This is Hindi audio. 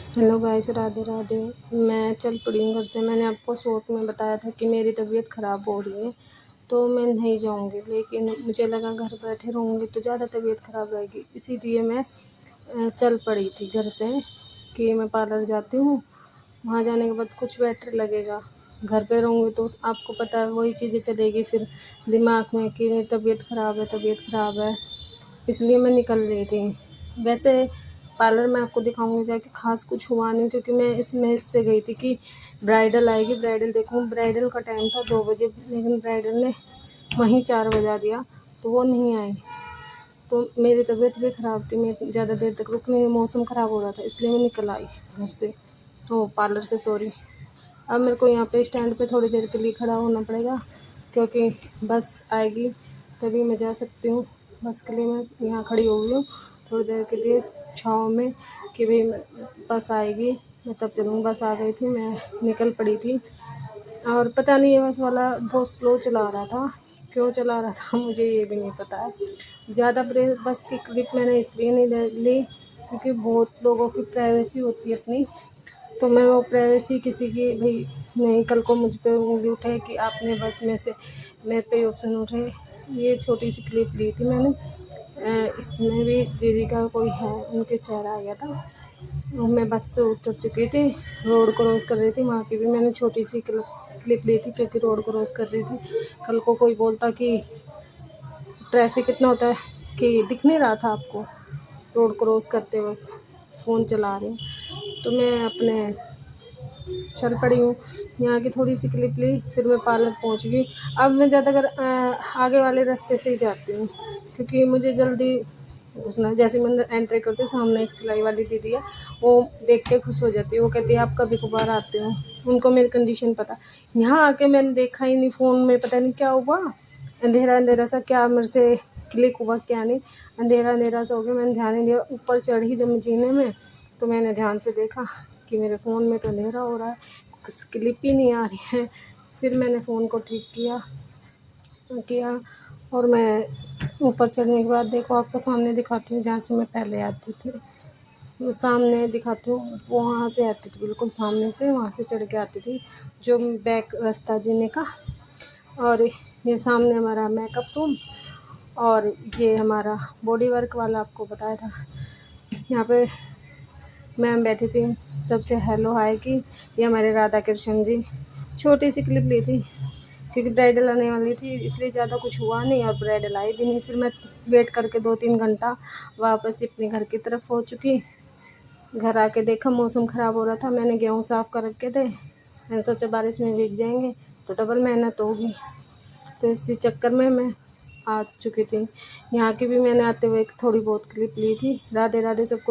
Hello guys, Radhe Radhe. मैं चल पड़ी हूँ घर से। मैंने आपको शॉर्ट में बताया था कि मेरी तबीयत ख़राब हो रही है, तो मैं नहीं जाऊँगी, लेकिन मुझे लगा घर बैठे रहूँगी तो ज़्यादा तबीयत ख़राब रहेगी, इसीलिए मैं चल पड़ी थी घर से कि मैं पार्लर जाती हूँ। वहाँ जाने के बाद कुछ बेटर लगेगा। घर पे रहूँगी तो आपको पता है वही चीज़ें चलेगी फिर दिमाग में कि मेरी तबीयत ख़राब है, तबीयत ख़राब है, इसलिए मैं निकल रही थी। वैसे पार्लर में आपको दिखाऊँगी जाके, ख़ास कुछ हुआ नहीं, क्योंकि मैं इससे गई थी कि ब्राइडल आएगी, ब्राइडल देखूँ। ब्राइडल का टाइम था 2 बजे, लेकिन ब्राइडल ने वहीं 4 बजा दिया, तो वो नहीं आई। तो मेरी तबीयत भी ख़राब थी, मैं ज़्यादा देर तक रुक नहीं, मौसम ख़राब हो रहा था, इसलिए मैं निकल आई घर से, तो पार्लर से, सॉरी। अब मेरे को यहाँ पे स्टैंड पे थोड़ी देर के लिए खड़ा होना पड़ेगा, क्योंकि बस आएगी तभी मैं जा सकती हूँ। बस के लिए मैं यहाँ खड़ी हो गई हूँ थोड़ी देर के लिए छाँव में, कि भाई बस आएगी मैं तब चलूँगी। बस आ गई थी, मैं निकल पड़ी थी। और पता नहीं ये बस वाला बहुत स्लो चला रहा था, क्यों चला रहा था मुझे ये भी नहीं पता है। ज़्यादा बस की क्लिप मैंने इसलिए नहीं ली क्योंकि बहुत लोगों की प्राइवेसी होती है अपनी, तो मैं वो प्राइवेसी किसी की भाई नहीं, कल को मुझ पे उंगली उठे कि आपने बस में से मेरे पे ऑप्शन उठे। ये छोटी सी क्लिप ली थी मैंने। इसमें भी दीदी का कोई है, उनके चेहरा आ गया था। मैं बस से उतर चुकी थी, रोड क्रॉस कर रही थी, वहाँ की भी मैंने छोटी सी क्लिप ली थी, क्योंकि रोड क्रॉस कर रही थी। कल को कोई बोलता कि ट्रैफिक इतना होता है कि दिख नहीं रहा था आपको रोड क्रॉस करते वक्त, फ़ोन चला रही हूँ, तो मैं अपने चल पड़ी हूँ। यहाँ की थोड़ी सी क्लिप ली, फिर मैं पार्लर पहुँच गई। अब मैं ज़्यादातर आगे वाले रास्ते से ही जाती हूँ, क्योंकि मुझे जल्दी घुसना। जैसे मैंने एंट्री करती हूँ, सामने एक सिलाई वाली दीदी है, वो देख के खुश हो जाती है। वो कहती है आप कभी कभार आते हो, उनको मेरी कंडीशन पता। यहाँ आके मैंने देखा ही नहीं, फ़ोन में पता नहीं क्या हुआ, अंधेरा अंधेरा सा, क्या मेरे से क्लिक हुआ क्या नहीं, अंधेरा अंधेरा सा हो गया। मैंने ध्यान नहीं दिया, ऊपर चढ़ी जब मैं जीने में, तो मैंने ध्यान से देखा कि मेरे फ़ोन में तो अंधेरा हो रहा है, कुछ क्लिप ही नहीं आ रही है। फिर मैंने फ़ोन को ठीक किया और मैं ऊपर चढ़ने के बाद देखो आपको सामने दिखाती हूँ, जहाँ से मैं पहले आती थी वो सामने दिखाती हूँ, वहाँ से आती थी, बिल्कुल सामने से वहाँ से चढ़ के आती थी, जो बैक रास्ता जीने का। और ये सामने हमारा मेकअप रूम, और ये हमारा बॉडी वर्क वाला आपको बताया था। यहाँ पे मैम बैठी थी, सबसे हेलो हाय की। ये हमारे राधा कृष्ण जी। छोटी सी क्लिप ली थी, क्योंकि ब्राइडल आने वाली थी, इसलिए ज़्यादा कुछ हुआ नहीं, और ब्राइडल आई भी नहीं। फिर मैं वेट करके 2-3 घंटा वापस अपने घर की तरफ हो चुकी। घर आके देखा मौसम ख़राब हो रहा था, मैंने गेहूँ साफ़ कर रखे थे, मैंने सोचा बारिश में भीग जाएंगे तो डबल मेहनत होगी, तो इसी चक्कर में मैं आ चुकी थी। यहाँ की भी मैंने आते हुए थोड़ी बहुत क्लिप ली थी। राधे राधे सबको।